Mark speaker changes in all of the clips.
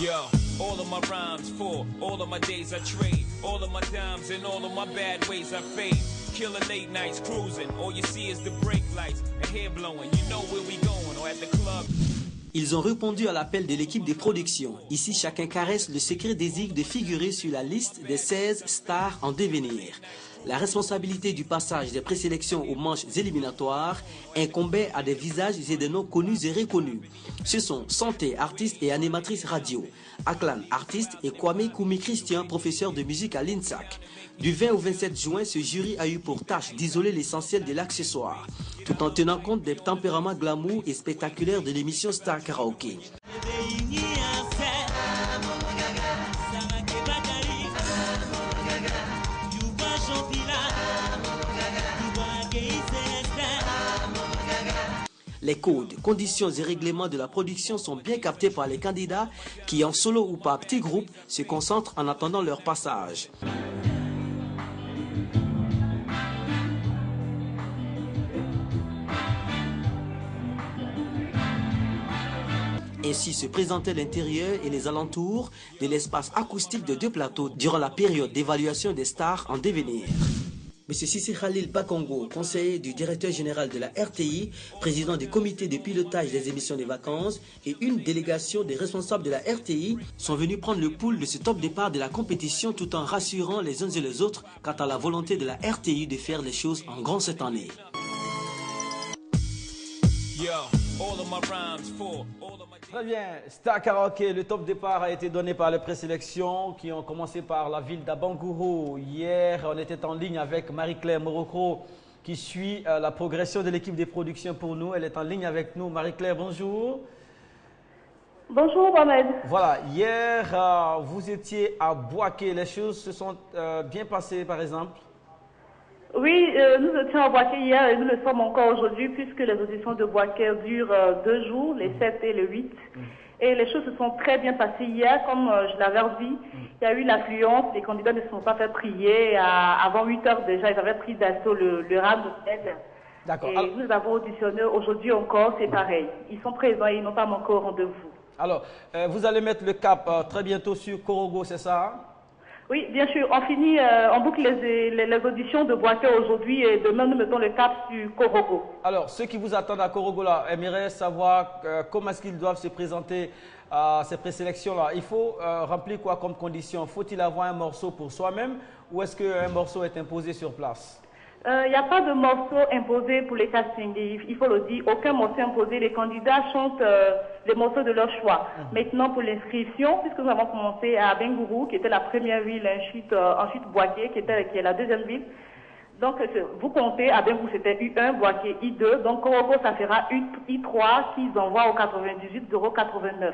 Speaker 1: Yo, all of my rhymes for, all of my days I trade, all of my dimes and all of my bad ways I fade. Killer late nights cruising, all you see is the brake lights and hair blowing. You know where we going or at the club.
Speaker 2: Ils ont répondu à l'appel de l'équipe de production. Ici, chacun caresse le secret désir de figurer sur la liste des 16 stars en devenir. La responsabilité du passage des présélections aux manches éliminatoires incombait à des visages et des noms connus et reconnus. Ce sont Santé, artiste et animatrice radio, Aklan, artiste, et Kwame Koumi Christian, professeur de musique à l'INSAC. Du 20 au 27 juin, ce jury a eu pour tâche d'isoler l'essentiel de l'accessoire, tout en tenant compte des tempéraments glamour et spectaculaires de l'émission Star Karaoke. Les codes, conditions et règlements de la production sont bien captés par les candidats qui, en solo ou par petits groupes, se concentrent en attendant leur passage. Ainsi se présentait l'intérieur et les alentours de l'espace acoustique de deux plateaux durant la période d'évaluation des stars en devenir. M. Sissi Khalil Bakongo, conseiller du directeur général de la RTI, président du comité de pilotage des émissions des vacances et une délégation des responsables de la RTI sont venus prendre le pouls de ce top départ de la compétition tout en rassurant les uns et les autres quant à la volonté de la RTI de faire les choses en grand cette année.
Speaker 3: Très bien, Star Karaoke, le top départ a été donné par les présélections qui ont commencé par la ville d'Abangourou. Hier, on était en ligne avec Marie-Claire Morocco qui suit la progression de l'équipe des productions pour nous. Elle est en ligne avec nous. Marie-Claire, bonjour.
Speaker 4: Bonjour Mohamed.
Speaker 3: Voilà, hier, vous étiez à Boaké. Les choses se sont bien passées par exemple?
Speaker 4: Oui, nous étions à Boaké hier et nous le sommes encore aujourd'hui puisque les auditions de Boaké durent 2 jours, les 7 et le 8. Et les choses se sont très bien passées hier, comme je l'avais dit. Il y a eu l'affluence, les candidats ne se sont pas fait prier. Avant 8 heures déjà, ils avaient pris d'assaut le rang d'hôtel.
Speaker 3: D'accord.
Speaker 4: Et nous avons auditionné aujourd'hui encore, c'est pareil. Ils sont présents et ils n'ont pas manqué au rendez-vous. Alors,
Speaker 3: vous allez mettre le cap très bientôt sur Korogo, c'est ça?
Speaker 4: Oui, bien sûr. On boucle les auditions de Boaké aujourd'hui et demain nous mettons le cap sur Korogo.
Speaker 3: Alors, ceux qui vous attendent à Korogo là aimeraient savoir comment est-ce qu'ils doivent se présenter à ces présélections-là. Il faut remplir quoi comme condition? Faut-il avoir un morceau pour soi-même ou est-ce qu'un morceau est imposé sur place?
Speaker 4: Il n'y a pas de morceau imposé pour les castings, il faut le dire. Aucun morceau imposé. Les candidats chantent les morceaux de leur choix. Maintenant, pour l'inscription, puisque nous avons commencé à Abengourou, qui était la première ville, ensuite Boaké, qui est la deuxième ville. Donc, vous comptez, Abengourou, c'était U1, Boaké I2. Donc, Korogo, ça fera I3 qu'ils envoient au 98,89.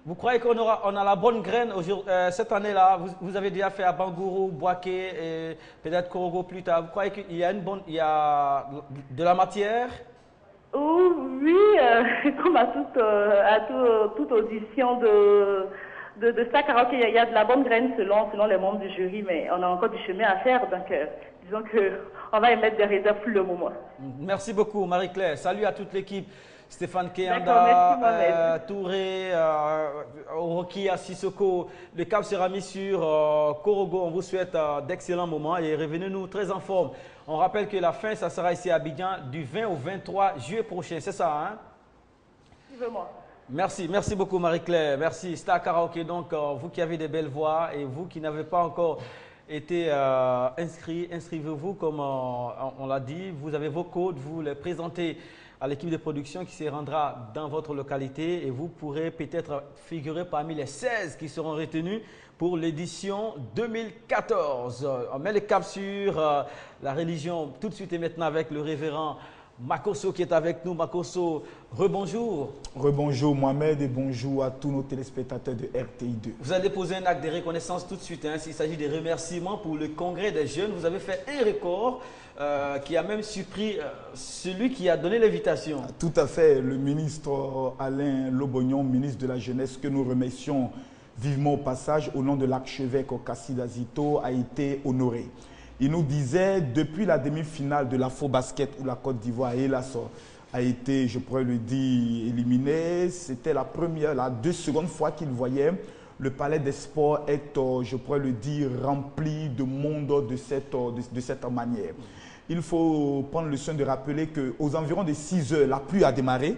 Speaker 3: Vous croyez qu'on a la bonne graine cette année-là? Vous avez déjà fait à Bangourou, Boaké et peut-être Korogo plus tard. Vous croyez qu'il y a de la matière?
Speaker 4: Oui, comme à toute audition de Star Karaoke, il y a de la bonne graine selon les membres du jury, mais on a encore du chemin à faire. Donc, disons qu'on va y mettre des réserves pour le moment.
Speaker 3: Merci beaucoup, Marie-Claire. Salut à toute l'équipe. Stéphane Keyanda, Touré, Orokia, Sissoko. Le cap sera mis sur Korogo. On vous souhaite d'excellents moments et revenez-nous très en forme. On rappelle que la fin, ça sera ici à Abidjan du 20 au 23 juillet prochain. C'est ça, hein?
Speaker 4: Suivez-moi.
Speaker 3: Merci beaucoup Marie-Claire. Merci Star Karaoke. Donc, vous qui avez des belles voix et vous qui n'avez pas encore été inscrits, inscrivez-vous comme on l'a dit. Vous avez vos codes, vous les présentez à l'équipe de production qui se rendra dans votre localité et vous pourrez peut-être figurer parmi les 16 qui seront retenus pour l'édition 2014. On met le cap sur la religion tout de suite et maintenant avec le révérend Makosso qui est avec nous. Makosso, rebonjour.
Speaker 5: Rebonjour Mohamed et bonjour à tous nos téléspectateurs de RTI2.
Speaker 3: Vous allez poser un acte de reconnaissance tout de suite. S'il s'agit des remerciements pour le congrès des jeunes, vous avez fait un record qui a même surpris celui qui a donné l'invitation.
Speaker 5: Tout à fait, le ministre Alain Lobognon, ministre de la Jeunesse, que nous remercions vivement au passage au nom de l'archevêque Okassi Azito, a été honoré. Il nous disait, depuis la demi-finale de l'Afro-Basket où la Côte d'Ivoire et la a été, je pourrais le dire, éliminé. C'était la seconde fois qu'il voyait le palais des sports être, je pourrais le dire, rempli de monde de cette manière. Il faut prendre le soin de rappeler qu'aux environs de 6 heures, la pluie a démarré.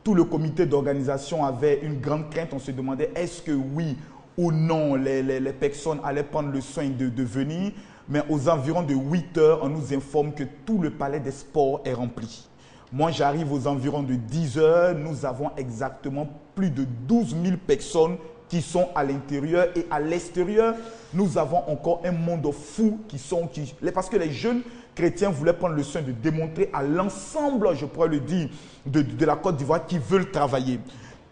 Speaker 5: Tout le comité d'organisation avait une grande crainte. On se demandait est-ce que oui ou non les personnes allaient prendre le soin de venir. Mais aux environs de 8 heures, on nous informe que tout le palais des sports est rempli. Moi, j'arrive aux environs de 10 heures. Nous avons exactement plus de 12 000 personnes qui sont à l'intérieur. Et à l'extérieur, nous avons encore un monde fou parce que les jeunes chrétiens voulaient prendre le soin de démontrer à l'ensemble, je pourrais le dire, de la Côte d'Ivoire qui veulent travailler.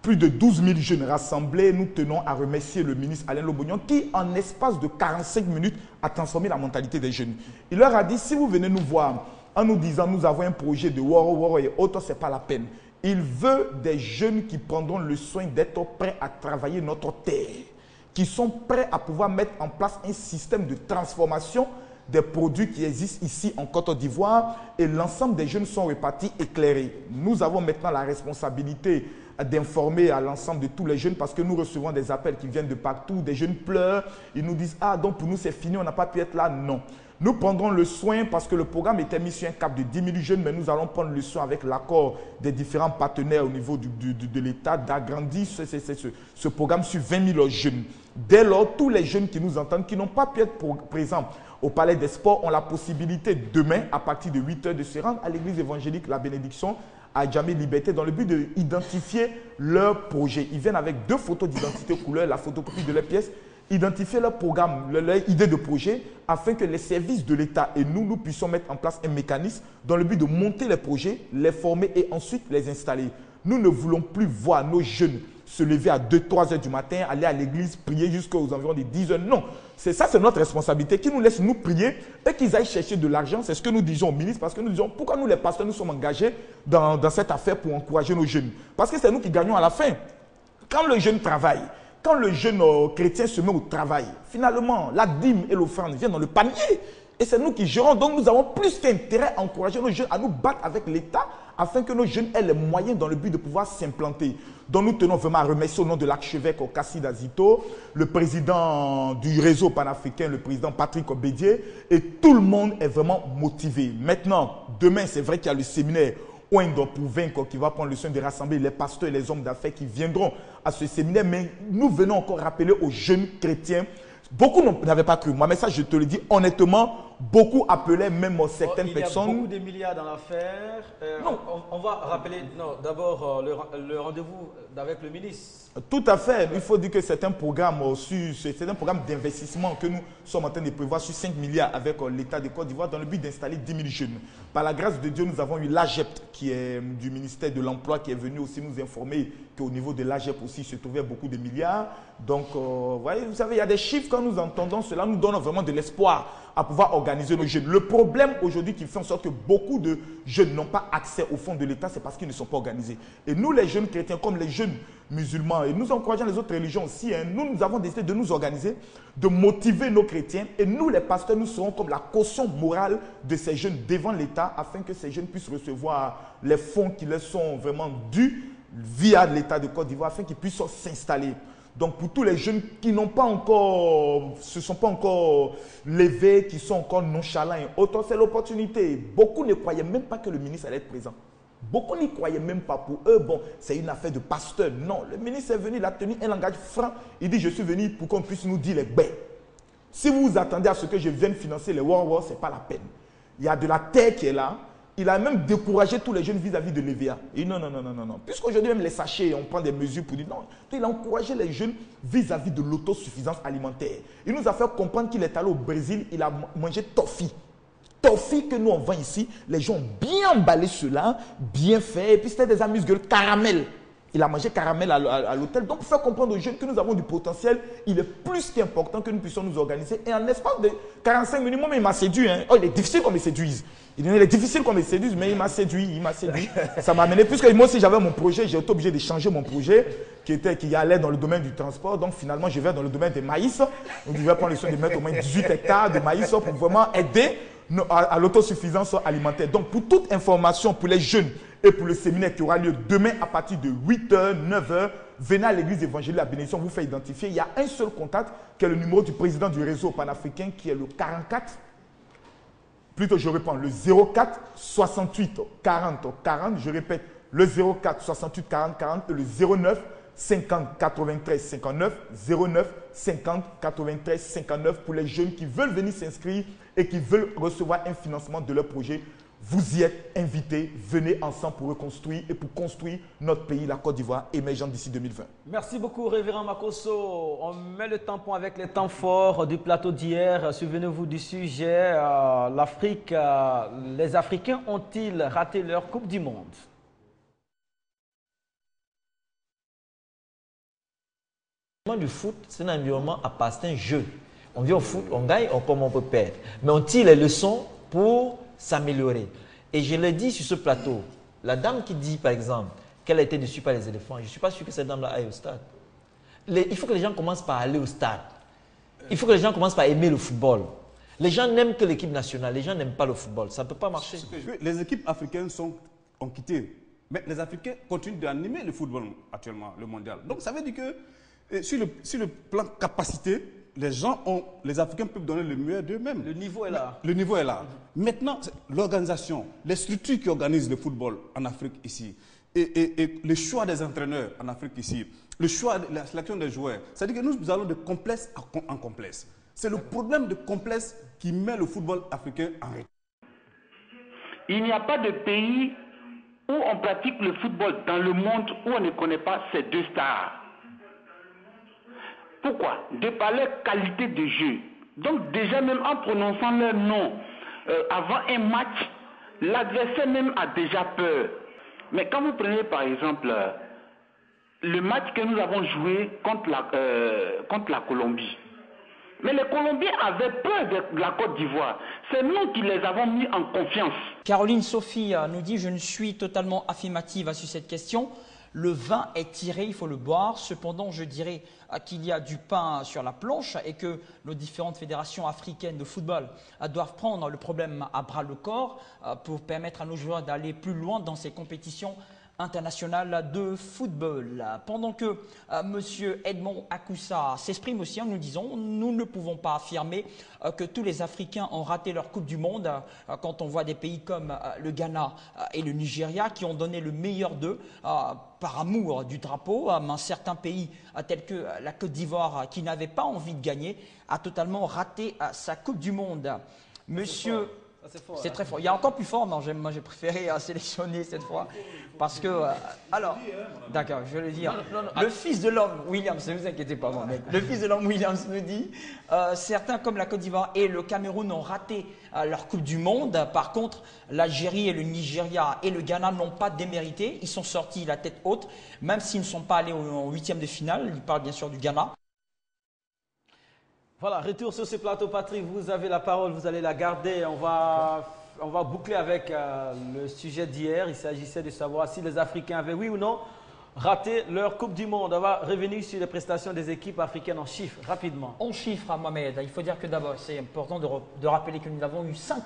Speaker 5: Plus de 12 000 jeunes rassemblés. Nous tenons à remercier le ministre Alain Lobognon qui, en espace de 45 minutes, a transformé la mentalité des jeunes. Il leur a dit, si vous venez nous voir en nous disant nous avons un projet de Woro et autres, ce n'est pas la peine. Il veut des jeunes qui prendront le soin d'être prêts à travailler notre terre, qui sont prêts à pouvoir mettre en place un système de transformation des produits qui existent ici en Côte d'Ivoire et l'ensemble des jeunes sont repartis éclairés. Nous avons maintenant la responsabilité d'informer à l'ensemble de tous les jeunes parce que nous recevons des appels qui viennent de partout, des jeunes pleurent, ils nous disent « Ah, donc pour nous c'est fini, on n'a pas pu être là ». Non. Nous prendrons le soin parce que le programme était mis sur un cap de 10 000 jeunes, mais nous allons prendre le soin avec l'accord des différents partenaires au niveau de l'État d'agrandir ce programme sur 20 000 jeunes. Dès lors, tous les jeunes qui nous entendent, qui n'ont pas pu être présents au Palais des Sports, ont la possibilité demain, à partir de 8 heures, de se rendre à l'église évangélique La Bénédiction à Djamé Liberté dans le but d'identifier leur projet. Ils viennent avec 2 photos d'identité couleur, la photocopie de leurs pièces, identifier leur programme, leur idée de projet, afin que les services de l'État et nous puissions mettre en place un mécanisme dans le but de monter les projets, les former et ensuite les installer. Nous ne voulons plus voir nos jeunes se lever à 2-3 heures du matin, aller à l'église, prier jusqu'aux environs de 10 heures. Non, ça c'est notre responsabilité, qu'ils nous laissent nous prier et qu'ils aillent chercher de l'argent. C'est ce que nous disons au ministre, parce que nous disons pourquoi nous les pasteurs nous sommes engagés dans cette affaire pour encourager nos jeunes. Parce que c'est nous qui gagnons à la fin. Quand le jeune travaille, quand le jeune chrétien se met au travail, finalement, la dîme et l'offrande viennent dans le panier. Et c'est nous qui gérons. Donc, nous avons plus qu'intérêt à encourager nos jeunes à nous battre avec l'État afin que nos jeunes aient les moyens dans le but de pouvoir s'implanter. Donc, nous tenons vraiment à remercier au nom de l'archevêque Kassid Azito, le président du réseau panafricain, le président Patrick Obédier, et tout le monde est vraiment motivé. Maintenant, demain, c'est vrai qu'il y a le séminaire Ouendo pour vaincre qui va prendre le soin de rassembler les pasteurs et les hommes d'affaires qui viendront à ce séminaire. Mais nous venons encore rappeler aux jeunes chrétiens. Beaucoup n'avaient pas cru moi, mais ça je te le dis honnêtement, beaucoup appelaient même certaines personnes.
Speaker 3: Il y a beaucoup de milliards dans l'affaire. On va rappeler d'abord le rendez-vous avec le ministre.
Speaker 5: Tout à fait. Il faut dire que c'est un programme d'investissement que nous sommes en train de prévoir sur 5 milliards avec l'État de Côte d'Ivoire dans le but d'installer 10 000 jeunes. Par la grâce de Dieu, nous avons eu l'AGEP qui est du ministère de l'Emploi qui est venu aussi nous informer qu'au niveau de l'AGEP aussi se trouvaient beaucoup de milliards. Donc, vous savez, il y a des chiffres, quand nous entendons cela, nous donne vraiment de l'espoir à pouvoir organiser nos jeunes. Le problème aujourd'hui qui fait en sorte que beaucoup de jeunes n'ont pas accès au fonds de l'État, c'est parce qu'ils ne sont pas organisés. Et nous, les jeunes chrétiens, comme les jeunes musulmans, et nous encourageons les autres religions aussi, nous avons décidé de nous organiser, de motiver nos chrétiens. Et nous, les pasteurs, nous serons comme la caution morale de ces jeunes devant l'État, afin que ces jeunes puissent recevoir les fonds qui leur sont vraiment dus via l'État de Côte d'Ivoire, afin qu'ils puissent s'installer. Donc, pour tous les jeunes qui n'ont pas encore, se sont pas encore levés, qui sont encore nonchalants et autres, c'est l'opportunité. Beaucoup ne croyaient même pas que le ministre allait être présent. Beaucoup n'y croyaient même pas. Pour eux, bon, c'est une affaire de pasteur. Non, le ministre est venu, il a tenu un langage franc. Il dit, je suis venu pour qu'on puisse nous dire les baies. Si vous vous attendez à ce que je vienne financer les War, ce n'est pas la peine. Il y a de la terre qui est là. Il a même découragé tous les jeunes vis-à-vis de l'EVA. Il dit non. Puisqu'aujourd'hui, même les sachets, on prend des mesures pour dire non. Il a encouragé les jeunes vis-à-vis de l'autosuffisance alimentaire. Il nous a fait comprendre qu'il est allé au Brésil, il a mangé toffee. Toffee que nous on vend ici, les gens ont bien emballé cela, bien fait. Et puis c'était des amuse-gueules caramel. Il a mangé caramel à l'hôtel. Donc, pour faire comprendre aux jeunes que nous avons du potentiel, il est plus qu'important que nous puissions nous organiser. Et en espace de 45 minutes, moi, il m'a séduit. Hein. Oh, il est difficile qu'on me séduise. Il est difficile qu'on me séduise, mais il m'a séduit. Ça m'a amené, puisque moi aussi j'avais mon projet, j'ai été obligé de changer mon projet qui allait dans le domaine du transport. Donc, finalement, je vais dans le domaine des maïs. Donc, je vais prendre le soin de mettre au moins 18 hectares de maïs pour vraiment aider à l'autosuffisance alimentaire. Donc, pour toute information, pour les jeunes Et pour le séminaire qui aura lieu demain à partir de 8h, 9h, venez à l'église évangélique de la bénédiction, vous fait identifier. Il y a un seul contact qui est le numéro du président du réseau panafricain qui est le 44. Plutôt, je réponds, le 04 68 40 40. Je répète, le 04 68 40 40 et le 09 50 93 59, 09 50 93 59 pour les jeunes qui veulent venir s'inscrire et qui veulent recevoir un financement de leur projet. Vous y êtes invités, venez ensemble pour reconstruire et pour construire notre pays, la Côte d'Ivoire, émergente d'ici 2020.
Speaker 3: Merci beaucoup, Révérend Makosso. On met le tampon avec les temps forts du plateau d'hier. Souvenez-vous du sujet, l'Afrique. Les Africains ont-ils raté leur Coupe du Monde?
Speaker 6: Du foot, c'est un environnement à part, c'est un jeu. On vient au foot, on gagne, comme on peut perdre. Mais on tire les leçons pour s'améliorer. Et je l'ai dit sur ce plateau, la dame qui dit par exemple qu'elle a été déçue par les éléphants, je ne suis pas sûr que cette dame-là aille au stade. Il faut que les gens commencent par aller au stade. Il faut que les gens commencent par aimer le football. Les gens n'aiment que l'équipe nationale, les gens n'aiment pas le football. Ça ne peut pas marcher.
Speaker 7: Les équipes africaines ont quitté. Mais les Africains continuent d'animer le football actuellement, le mondial. Donc ça veut dire que sur le plan capacité, les Africains peuvent donner le meilleur d'eux-mêmes.
Speaker 3: Le niveau est là.
Speaker 7: Le niveau est là. Maintenant, l'organisation, les structures qui organisent le football en Afrique ici, et le choix des entraîneurs en Afrique ici, le choix de la sélection des joueurs, c'est-à-dire que nous allons de complexe en complexe. C'est le problème de complexe qui met le football africain en retard.
Speaker 8: Il n'y a pas de pays où on pratique le football dans le monde où on ne connaît pas ces deux stars. Pourquoi? De par leur qualité de jeu. Donc déjà même en prononçant leur nom avant un match, l'adversaire même a déjà peur. Mais quand vous prenez par exemple le match que nous avons joué contre la Colombie, mais les Colombiens avaient peur de la Côte d'Ivoire. C'est nous qui les avons mis en confiance.
Speaker 9: Caroline Sophie nous dit « Je ne suis totalement affirmative sur cette question. Le vin est tiré, il faut le boire. Cependant, je dirais qu'il y a du pain sur la planche et que nos différentes fédérations africaines de football doivent prendre le problème à bras le corps pour permettre à nos joueurs d'aller plus loin dans ces compétitions internationale de football. Pendant que M. Edmond Akoussa s'exprime aussi en nous disant « Nous ne pouvons pas affirmer que tous les Africains ont raté leur Coupe du Monde quand on voit des pays comme le Ghana et le Nigeria qui ont donné le meilleur d'eux par amour du drapeau. Certains pays tels que la Côte d'Ivoire qui n'avait pas envie de gagner a totalement raté sa Coupe du Monde. » Monsieur... C'est très fort. Il y a encore plus fort, mais moi j'ai préféré sélectionner cette fois. Parce que, alors, d'accord, je vais le dire. Le fils de l'homme, Williams, ne vous inquiétez pas, moi, mec. Le fils de l'homme, Williams, me dit certains, comme la Côte d'Ivoire et le Cameroun, ont raté leur Coupe du Monde. Par contre, l'Algérie et le Nigeria et le Ghana n'ont pas démérité. Ils sont sortis la tête haute, même s'ils ne sont pas allés en huitième de finale. Il parle bien sûr du Ghana.
Speaker 3: Voilà, retour sur ce plateau, Patrick, vous avez la parole, vous allez la garder. On va boucler avec le sujet d'hier. Il s'agissait de savoir si les Africains avaient, oui ou non, raté leur Coupe du Monde. On va revenir sur les prestations des équipes africaines en chiffres, rapidement.
Speaker 9: En chiffres, Mohamed, il faut dire que d'abord, c'est important de rappeler que nous avons eu 5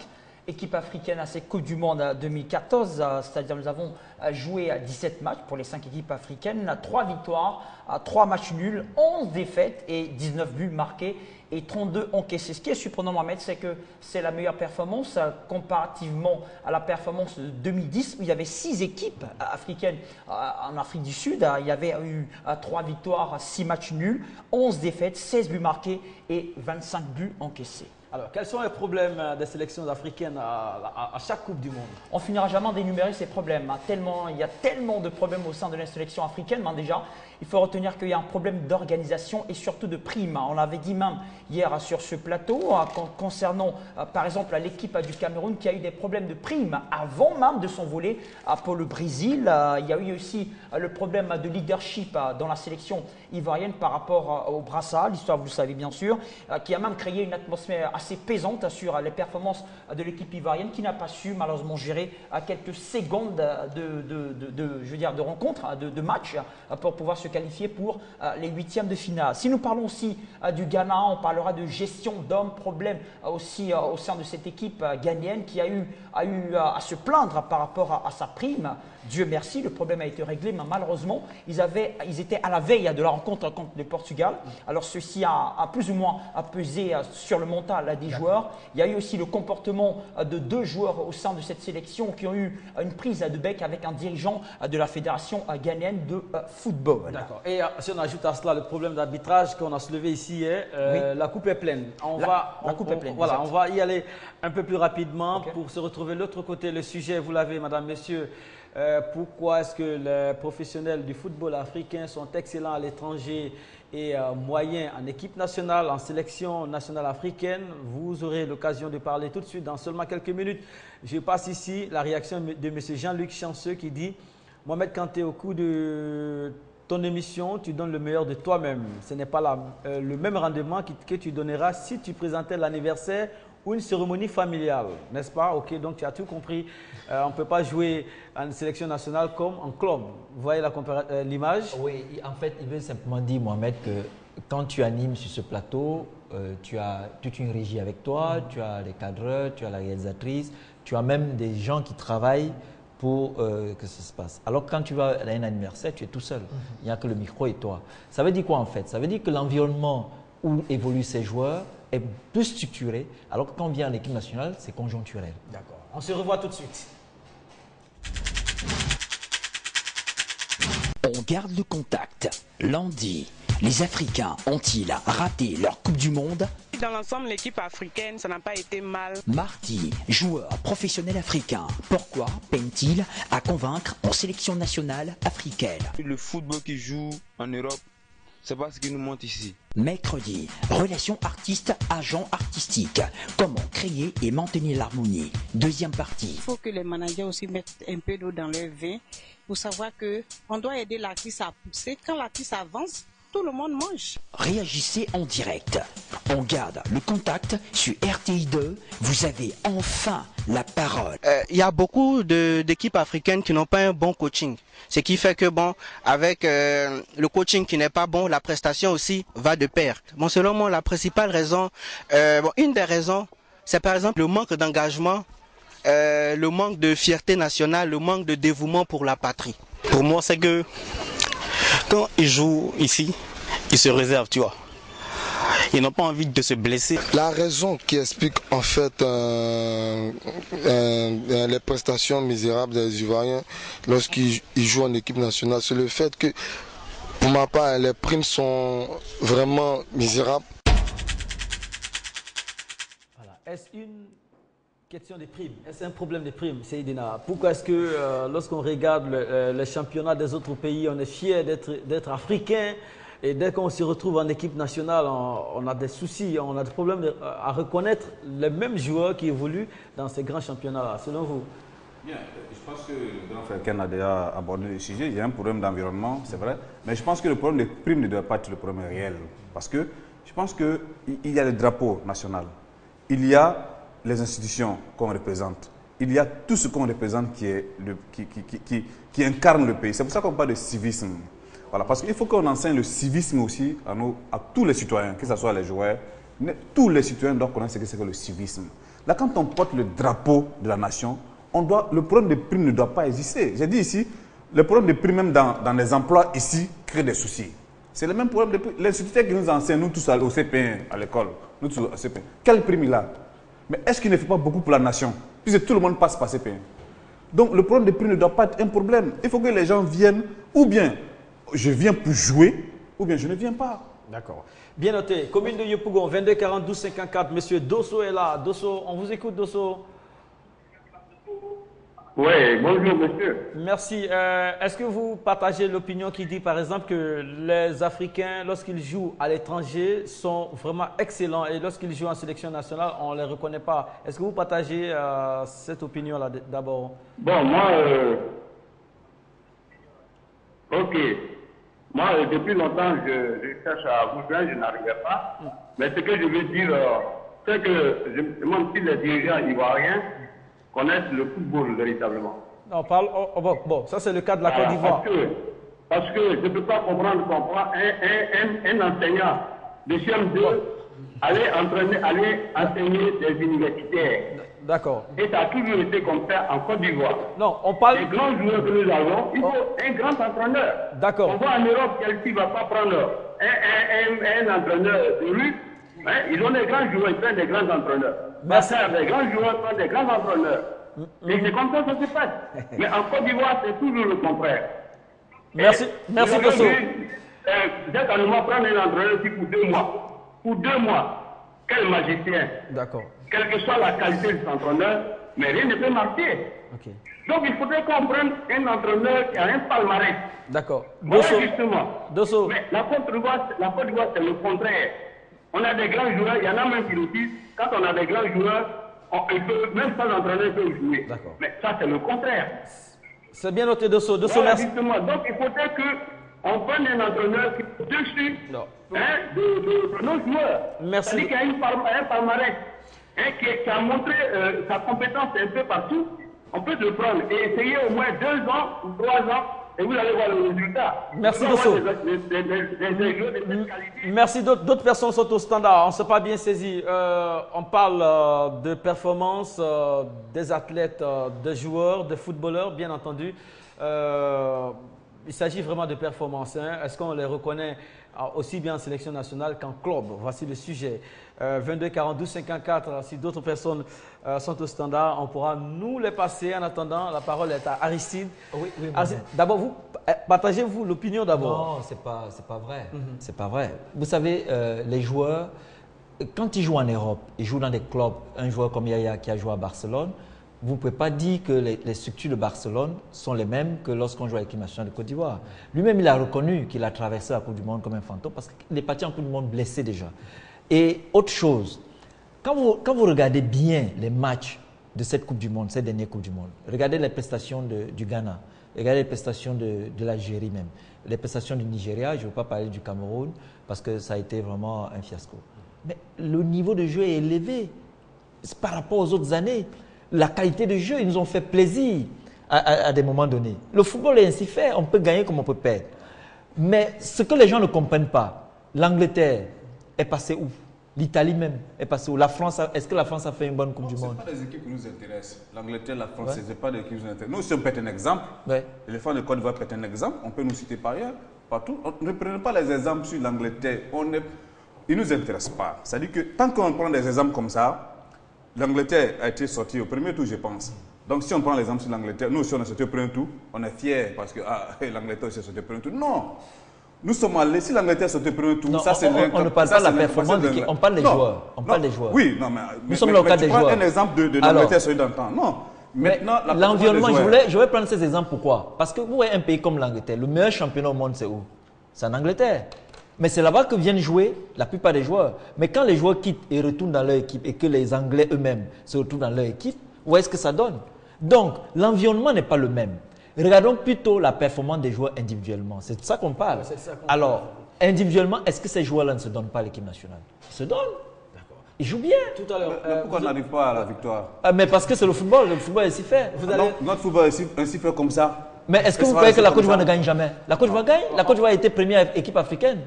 Speaker 9: équipes africaines à cette Coupe du Monde 2014, c'est-à-dire nous avons joué à 17 matchs pour les 5 équipes africaines, 3 victoires, 3 matchs nuls, 11 défaites et 19 buts marqués et 32 encaissés. Ce qui est surprenant, Mohamed, c'est que c'est la meilleure performance comparativement à la performance de 2010 où il y avait 6 équipes africaines en Afrique du Sud. Il y avait eu 3 victoires, 6 matchs nuls, 11 défaites, 16 buts marqués et 25 buts encaissés.
Speaker 3: Alors, quels sont les problèmes des sélections africaines à chaque Coupe du Monde?
Speaker 9: On finira jamais d'énumérer ces problèmes. Il y a tellement de problèmes au sein de la sélection africaine. Mais déjà, il faut retenir qu'il y a un problème d'organisation et surtout de primes. On l'avait dit même hier sur ce plateau concernant par exemple l'équipe du Cameroun qui a eu des problèmes de primes avant même de s'envoler pour le Brésil. Il y a eu aussi le problème de leadership dans la sélection ivoirienne par rapport au brassard, l'histoire vous le savez bien sûr, qui a même créé une atmosphère assez assez pesante sur les performances de l'équipe ivoirienne qui n'a pas su malheureusement gérer quelques secondes de rencontre, de match pour pouvoir se qualifier pour les huitièmes de finale. Si nous parlons aussi du Ghana, on parlera de gestion d'hommes, problème aussi au sein de cette équipe ghanéenne qui a eu à se plaindre par rapport à sa prime. Dieu merci, le problème a été réglé, mais malheureusement, ils étaient à la veille de la rencontre contre le Portugal. Alors ceci a plus ou moins pesé sur le mental des joueurs. Il y a eu aussi le comportement de 2 joueurs au sein de cette sélection qui ont eu une prise de bec avec un dirigeant de la fédération ghanéenne de football.
Speaker 3: D'accord. Et si on ajoute à cela le problème d'arbitrage qu'on a soulevé ici, la coupe est pleine.
Speaker 9: La coupe est pleine.
Speaker 3: Voilà, on va y aller un peu plus rapidement pour se retrouver de l'autre côté. Le sujet, vous l'avez, madame, messieurs. Pourquoi est-ce que les professionnels du football africain sont excellents à l'étranger et moyens en équipe nationale, en sélection nationale africaine? Vous aurez l'occasion de parler tout de suite dans seulement quelques minutes. Je passe ici la réaction de M. Jean-Luc Chanceux qui dit « Mohamed Kanté, au cours de ton émission, tu donnes le meilleur de toi-même. Ce n'est pas le même rendement que tu donneras si tu présentais l'anniversaire ou une cérémonie familiale, n'est-ce pas? Ok, donc tu as tout compris. On ne peut pas jouer en sélection nationale comme en club. Vous voyez l'image?
Speaker 6: Oui, en fait, il veut simplement dire, Mohamed, que quand tu animes sur ce plateau, tu as toute une régie avec toi, tu as les cadreurs, tu as la réalisatrice, tu as même des gens qui travaillent pour que ça se passe. Alors quand tu vas à un anniversaire, tu es tout seul. Il n'y a que le micro et toi. Ça veut dire quoi en fait? Ça veut dire que l'environnement où évoluent ces joueurs est plus structuré, alors que quand on vient en équipe nationale, c'est conjoncturel.
Speaker 3: D'accord. On se revoit tout de suite.
Speaker 10: On garde le contact. Lundi, les Africains ont-ils raté leur Coupe du Monde?
Speaker 11: Dans l'ensemble, l'équipe africaine, ça n'a pas été mal.
Speaker 10: Marty, joueur professionnel africain, pourquoi peine-t-il à convaincre en sélection nationale africaine?
Speaker 12: Le football qui joue en Europe, c'est pas ce qui nous montre ici.
Speaker 10: Mercredi, relations artiste-agent artistique. Comment créer et maintenir l'harmonie? Deuxième partie.
Speaker 11: Il faut que les managers aussi mettent un peu d'eau dans leur vin pour savoir qu'on doit aider l'artiste à pousser. Quand l'artiste avance, tout le monde mange.
Speaker 10: Réagissez en direct. On garde le contact sur RTI2. Vous avez enfin la parole.
Speaker 13: Il y a beaucoup d'équipes africaines qui n'ont pas un bon coaching. Ce qui fait que, bon, avec le coaching qui n'est pas bon, la prestation aussi va de pair. Bon, selon moi, la principale raison, une des raisons, c'est par exemple le manque d'engagement, le manque de fierté nationale, le manque de dévouement pour la patrie.
Speaker 14: Pour moi, c'est que quand ils jouent ici, ils se réservent, tu vois. Ils n'ont pas envie de se blesser.
Speaker 15: La raison qui explique en fait les prestations misérables des Ivoiriens lorsqu'ils jouent en équipe nationale, c'est le fait que, pour ma part, les primes sont vraiment misérables.
Speaker 3: Voilà. Est-ce une question des primes? Est-ce un problème des primes, Seydina? Pourquoi est-ce que lorsqu'on regarde les championnats des autres pays, on est fier d'être africain? Et dès qu'on se retrouve en équipe nationale, on a des soucis, on a des problèmes à reconnaître les mêmes joueurs qui évoluent dans ces grands championnats-là, selon vous?
Speaker 7: Bien, je pense que le grand frère Ken a déjà abordé le sujet. Il y a un problème d'environnement, c'est vrai. Mais je pense que le problème des primes ne doit pas être le problème réel. Parce que je pense qu'il y a le drapeau national, il y a les institutions qu'on représente, il y a tout ce qu'on représente qui incarne le pays. C'est pour ça qu'on parle de civisme. Voilà, parce qu'il faut qu'on enseigne le civisme aussi à tous les citoyens, que ce soit les joueurs. Tous les citoyens doivent connaître ce que c'est que le civisme. Là, quand on porte le drapeau de la nation, le problème de primes ne doit pas exister. J'ai dit ici, le problème de primes, même dans les emplois ici, crée des soucis. C'est le même problème de primes. L'instituteur qui nous enseigne, nous tous au CP1, à l'école, nous tous au CP1, quelle prime il a? Mais est-ce qu'il ne fait pas beaucoup pour la nation? Puisque tout le monde passe par CP1. Donc, le problème de primes ne doit pas être un problème. Il faut que les gens viennent, ou bien je viens pour jouer, ou bien je ne viens pas.
Speaker 3: D'accord. Bien noté. Commune de Yopougon, 22 42 54. Monsieur Dosso est là. Dosso, on vous écoute, Dosso.
Speaker 16: Oui, bonjour, monsieur.
Speaker 3: Merci. Est-ce que vous partagez l'opinion qui dit, par exemple, que les Africains, lorsqu'ils jouent à l'étranger, sont vraiment excellents et lorsqu'ils jouent en sélection nationale, on ne les reconnaît pas? Est-ce que vous partagez cette opinion-là d'abord?
Speaker 16: Bon, moi, ok. Moi, depuis longtemps, je cherche à vous joindre, je n'arrivais pas. Mais ce que je veux dire, c'est que je me demande si les dirigeants ivoiriens connaissent le football véritablement.
Speaker 3: Non, on parle, bon, ça c'est le cas de la Côte d'Ivoire.
Speaker 16: Parce que je ne peux pas comprendre qu'on prend un enseignant de CM2 aller enseigner des universitaires.
Speaker 3: D'accord.
Speaker 16: Et ça a toujours été comme ça en Côte d'Ivoire.
Speaker 3: Non, on parle...
Speaker 16: Les grands joueurs que nous avons, il faut un grand entraîneur.
Speaker 3: D'accord.
Speaker 16: On voit en Europe, Chelsea ne va pas prendre un entraîneur de rue. Hein? Ils ont des grands joueurs, ils prennent des grands entraîneurs.
Speaker 3: Merci.
Speaker 16: Des grands joueurs prennent des grands entraîneurs. Et c'est comme ça que ça se passe. Mais en Côte d'Ivoire, c'est toujours le contraire.
Speaker 3: Merci, merci Dosso.
Speaker 16: J'ai carrément prendre un entraîneur ici pour 2 mois. Pour 2 mois. Quel magicien.
Speaker 3: D'accord.
Speaker 16: Quelle que soit la qualité de cet entraîneur, mais rien ne peut marcher.
Speaker 3: Okay.
Speaker 16: Donc il faudrait qu'on prenne un entraîneur qui a un palmarès.
Speaker 3: D'accord.
Speaker 16: Voilà justement.
Speaker 3: Dosso.
Speaker 16: Mais la Côte d'Ivoire, c'est le contraire. On a des grands joueurs, il y en a même qui nous disent, quand on a des grands joueurs, même sans entraîneur, ils peuvent jouer. Mais ça, c'est le contraire.
Speaker 3: C'est bien noté, Dosso. Dosso,
Speaker 16: voilà,
Speaker 3: merci.
Speaker 16: Justement. Donc il faudrait qu'on prenne un entraîneur qui est dessus de nos joueurs.
Speaker 3: Merci.
Speaker 16: C'est-à-dire qu'il y a un palmarès qui a montré sa compétence un peu partout. On peut le prendre et essayer au moins 2 ans ou 3 ans et vous allez voir le résultat.
Speaker 3: Merci Dosso. Merci. D'autres personnes sont au standard. On ne s'est pas bien saisi. On parle de performance des athlètes, des joueurs, des footballeurs, bien entendu. Il s'agit vraiment de performance. Hein. Est-ce qu'on les reconnaît aussi bien en sélection nationale qu'en club? Voici le sujet. 22 42 54. Si d'autres personnes sont au standard, on pourra nous les passer. En attendant, la parole est à Aristide.
Speaker 6: Oui,
Speaker 3: d'abord, vous partagez-vous l'opinion d'abord?
Speaker 6: Non, c'est pas vrai. C'est pas vrai. Vous savez, les joueurs, quand ils jouent en Europe, ils jouent dans des clubs. Un joueur comme Yaya qui a joué à Barcelone, vous ne pouvez pas dire que les structures de Barcelone sont les mêmes que lorsqu'on joue avec l'équipe nationale de Côte d'Ivoire. Lui-même, il a reconnu qu'il a traversé la Coupe du Monde comme un fantôme parce qu'il est parti en Coupe du Monde blessé déjà. Et autre chose, quand vous regardez bien les matchs de cette Coupe du Monde, cette dernière Coupe du Monde, regardez les prestations du Ghana, regardez les prestations de l'Algérie même, les prestations du Nigeria, je ne veux pas parler du Cameroun parce que ça a été vraiment un fiasco. Mais le niveau de jeu est élevé par rapport aux autres années. La qualité de jeu, ils nous ont fait plaisir à des moments donnés. Le football est ainsi fait, on peut gagner comme on peut perdre. Mais ce que les gens ne comprennent pas, l'Angleterre est passée où? L'Italie même est passée où? La France, est-ce que la France a fait une bonne Coupe du Monde?
Speaker 7: Ce n'est pas des équipes qui nous intéressent. L'Angleterre, la France, ce n'est pas des équipes qui nous intéressent. Nous, si on peut être un exemple, les fans de Côte d'Ivoire peut être un exemple, on peut nous citer par ailleurs, partout. Ne prenez pas les exemples sur l'Angleterre. Ils ne nous intéressent pas. C'est-à-dire que tant qu'on prend des exemples comme ça, l'Angleterre a été sortie au premier tour, je pense. Donc, si on prend l'exemple sur l'Angleterre, nous, si on est sorti au premier tour, on est fiers parce que l'Angleterre s'est sortie au premier tour. Non! Nous sommes allés, si l'Angleterre s'est sorti au premier tour,
Speaker 6: non,
Speaker 7: ça c'est
Speaker 6: on ne parle pas de la performance de l'équipe, on parle des joueurs. On parle des joueurs.
Speaker 7: Oui, non, mais
Speaker 6: nous sommes là au cas des joueurs.
Speaker 7: Un exemple de l'Angleterre sur le temps. Non. Maintenant,
Speaker 6: l'environnement, je vais prendre ces exemples. Pourquoi? Parce que vous voyez un pays comme l'Angleterre, le meilleur championnat au monde, c'est où? C'est en Angleterre. Mais c'est là-bas que viennent jouer la plupart des joueurs. Mais quand les joueurs quittent et retournent dans leur équipe et que les Anglais eux-mêmes se retrouvent dans leur équipe, vous voyez ce que ça donne. Donc, l'environnement n'est pas le même. Regardons plutôt la performance des joueurs individuellement. C'est de ça qu'on parle. Alors, individuellement, est-ce que ces joueurs-là ne se donnent pas à l'équipe nationale? Ils se donnent. Ils jouent bien.
Speaker 7: Tout à l'heure. Pourquoi on n'arrive pas à la victoire?
Speaker 6: Mais parce que c'est le football. Le football est ainsi fait.
Speaker 7: Notre football est ainsi fait comme ça.
Speaker 6: Mais est-ce que vous croyez que la Côte d'Ivoire ne gagne jamais? La Côte d'Ivoire gagne. La Côte d'Ivoire a été première équipe africaine.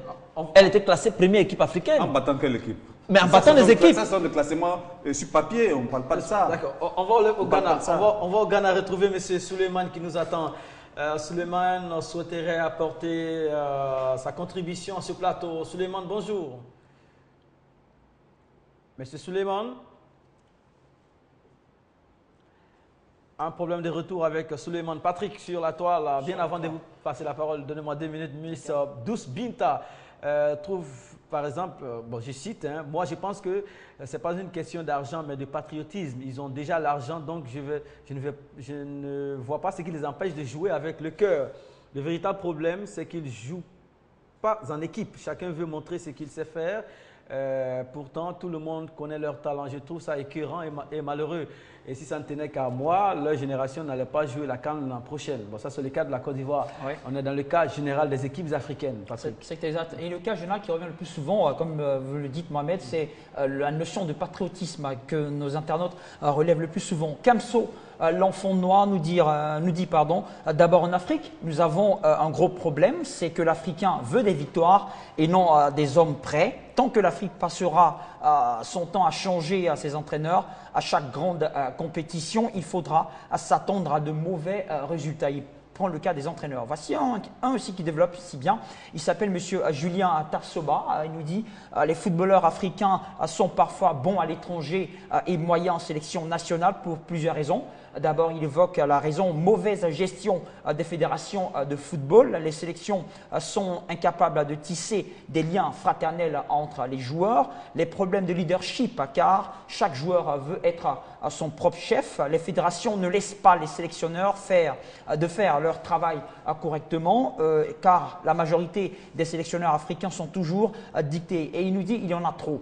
Speaker 6: Elle était classée première équipe africaine.
Speaker 7: En battant quelle équipe?
Speaker 6: Mais en battant les équipes.
Speaker 7: Ça, c'est le classement sur papier. On ne parle pas de ça.
Speaker 3: D'accord. On va au Ghana. On va au Ghana retrouver M. Suleiman qui nous attend. Suleiman souhaiterait apporter sa contribution à ce plateau. Suleiman, bonjour. Monsieur Suleiman. Un problème de retour avec Suleiman. Patrick sur la toile. Bien avant de vous passer la parole, donnez-moi 2 minutes. Miss Douce Binta trouve, par exemple, bon, je cite, hein, moi je pense que ce n'est pas une question d'argent mais de patriotisme. Ils ont déjà l'argent, donc je ne vois pas ce qui les empêche de jouer avec le cœur. Le véritable problème, c'est qu'ils ne jouent pas en équipe. Chacun veut montrer ce qu'il sait faire. Pourtant, tout le monde connaît leur talent. Je trouve ça écœurant et malheureux. Et si ça ne tenait qu'à moi, leur génération n'allait pas jouer la CAN l'an prochain. Bon, ça c'est le cas de la Côte d'Ivoire.
Speaker 9: Oui.
Speaker 3: On est dans le cas général des équipes africaines.
Speaker 9: C'est exact. Et le cas général qui revient le plus souvent, comme vous le dites Mohamed, c'est la notion de patriotisme que nos internautes relèvent le plus souvent. Kamso, l'enfant noir, nous dit d'abord en Afrique, nous avons un gros problème, c'est que l'Africain veut des victoires et non des hommes prêts. Tant que l'Afrique passera son temps à changer ses entraîneurs, à chaque grande compétition, il faudra s'attendre à de mauvais résultats. Il prend le cas des entraîneurs. Voici un aussi qui développe si bien. Il s'appelle Monsieur Julien Tarsoba. Il nous dit les footballeurs africains sont parfois bons à l'étranger et moyens en sélection nationale pour plusieurs raisons. D'abord, il évoque la raison mauvaise gestion des fédérations de football. Les sélections sont incapables de tisser des liens fraternels entre les joueurs. Les problèmes de leadership, car chaque joueur veut être son propre chef. Les fédérations ne laissent pas les sélectionneurs faire leur travail correctement, car la majorité des sélectionneurs africains sont toujours dictés. Et il nous dit qu'il y en a trop.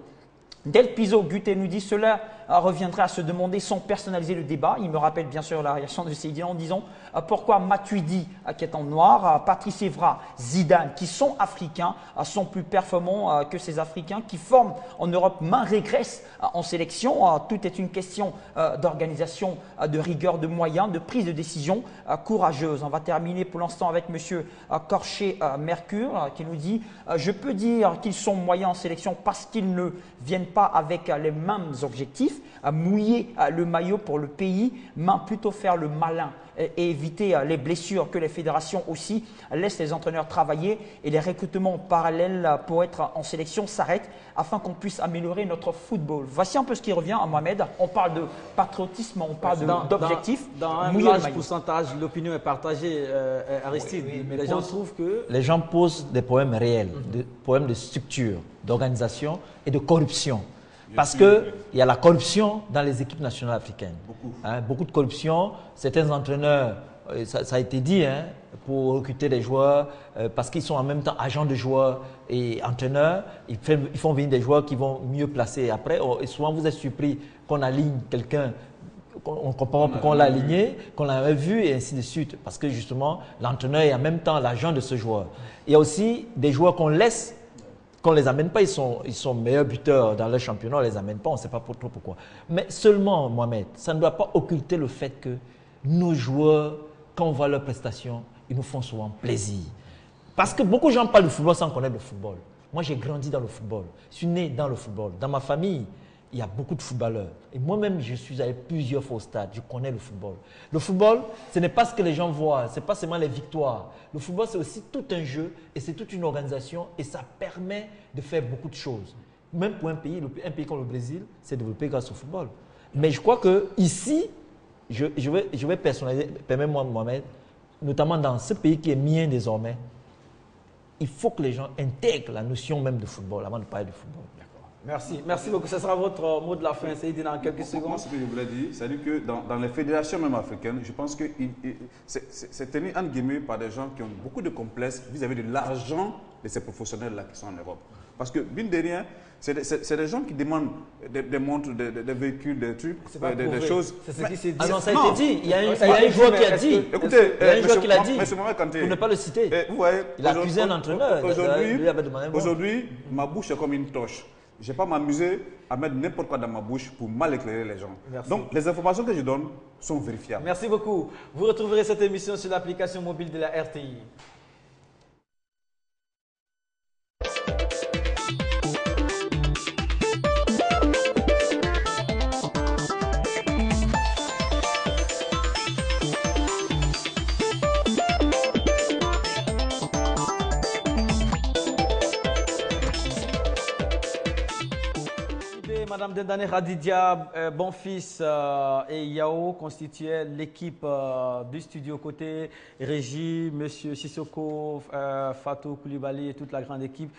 Speaker 9: Del Piso Guté nous dit cela reviendrait à se demander sans personnaliser le débat. Il me rappelle bien sûr la réaction de Seydi en disant pourquoi Matuidi, qui est en noir, Patrice Evra, Zidane, qui sont africains, sont plus performants que ces Africains qui forment en Europe, régressent en sélection. Tout est une question d'organisation, de rigueur, de moyens, de prise de décision courageuse. On va terminer pour l'instant avec M. Corché-Mercure qui nous dit je peux dire qu'ils sont moyens en sélection parce qu'ils ne viennent pas avec les mêmes objectifs, à mouiller le maillot pour le pays, mais plutôt faire le malin et éviter les blessures que les fédérations aussi laissent les entraîneurs travailler et les recrutements parallèles pour être en sélection s'arrêtent afin qu'on puisse améliorer notre football. Voici un peu ce qui revient à Mohamed. On parle de patriotisme, on parle d'objectifs.
Speaker 3: Dans un large pourcentage, l'opinion est partagée, Aristide, mais les gens trouvent que…
Speaker 6: Les gens posent des problèmes réels, des problèmes de structure, d'organisation et de corruption. Parce qu'il y a la corruption dans les équipes nationales africaines. Beaucoup de corruption. Certains entraîneurs, ça a été dit, pour recruter des joueurs, parce qu'ils sont en même temps agents de joueurs et entraîneurs, ils font venir des joueurs qui vont mieux placer. Après, et souvent vous êtes surpris qu'on aligne quelqu'un, on comprend pourquoi on l'a aligné, qu'on l'avait vu et ainsi de suite. Parce que justement, l'entraîneur est en même temps l'agent de ce joueur. Il y a aussi des joueurs qu'on laisse, qu'on ne les amène pas, ils sont meilleurs buteurs dans leur championnat, on ne les amène pas, on ne sait pas trop pourquoi. Mais seulement, Mohamed, ça ne doit pas occulter le fait que nos joueurs, quand on voit leurs prestations, ils nous font souvent plaisir. Parce que beaucoup de gens parlent de football sans connaître le football. Moi, j'ai grandi dans le football, je suis né dans le football. Dans ma famille, il y a beaucoup de footballeurs. Et moi-même, je suis allé plusieurs fois au stade, je connais le football. Le football, ce n'est pas ce que les gens voient, ce n'est pas seulement les victoires. Le football, c'est aussi tout un jeu et c'est toute une organisation et ça permet de faire beaucoup de choses. Même pour un pays comme le Brésil, c'est développé grâce au football. Mais je crois qu'ici, je vais personnaliser, permets-moi Mohamed, notamment dans ce pays qui est mien désormais, il faut que les gens intègrent la notion même de football avant de parler de football.
Speaker 3: Merci beaucoup. Ce sera votre mot de la fin, Seydi, dans quelques secondes.
Speaker 7: Moi, ce que je voulais dire, c'est que dans les fédérations même africaines, je pense que c'est tenu entre guillemets par des gens qui ont beaucoup de complexes vis-à-vis de l'argent de ces professionnels-là qui sont en Europe. Parce que, mine de rien, c'est des gens qui demandent des montres, des véhicules, des trucs, des choses.
Speaker 3: C'est ce qui s'est dit.
Speaker 6: Ah non, ça a été dit. Il y a un joueur qui a dit.
Speaker 7: Écoutez,
Speaker 6: il y a un joueur qui l'a dit.
Speaker 7: Pour
Speaker 6: ne pas le citer.
Speaker 7: Vous voyez,
Speaker 6: il a accusé un entraîneur.
Speaker 7: Aujourd'hui, ma bouche est comme une torche. Je ne vais pas m'amuser à mettre n'importe quoi dans ma bouche pour mal éclairer les gens.
Speaker 3: Merci.
Speaker 7: Donc, les informations que je donne sont vérifiables.
Speaker 3: Merci beaucoup. Vous retrouverez cette émission sur l'application mobile de la RTI. Madame Dendane Radidia, Bonfils et Yao constituaient l'équipe du studio côté Régie, Monsieur Sissoko, Fatou Koulibaly et toute la grande équipe.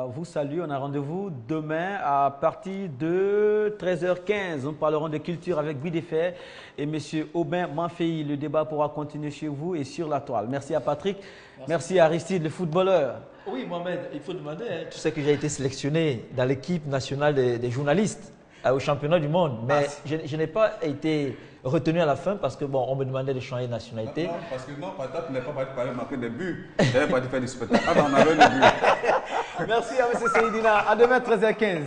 Speaker 3: Vous salue. On a rendez-vous demain à partir de 13h15. Nous parlerons de culture avec Guy Defer et Monsieur Aubin Manfei. Le débat pourra continuer chez vous et sur la toile. Merci à Patrick. Merci à Aristide, le footballeur.
Speaker 6: Oui, Mohamed, il faut demander. Tu sais que j'ai été sélectionné dans l'équipe nationale des journalistes. au championnat du monde. Mais je n'ai pas été retenu à la fin parce que bon, on me demandait de changer de nationalité.
Speaker 7: Non, parce que non, Patate n'est pas parti marquer des buts. Il n'est pas parti faire du spectacle. Ah, on avait des buts.
Speaker 3: Merci à M. Seydina. À demain, 13h15.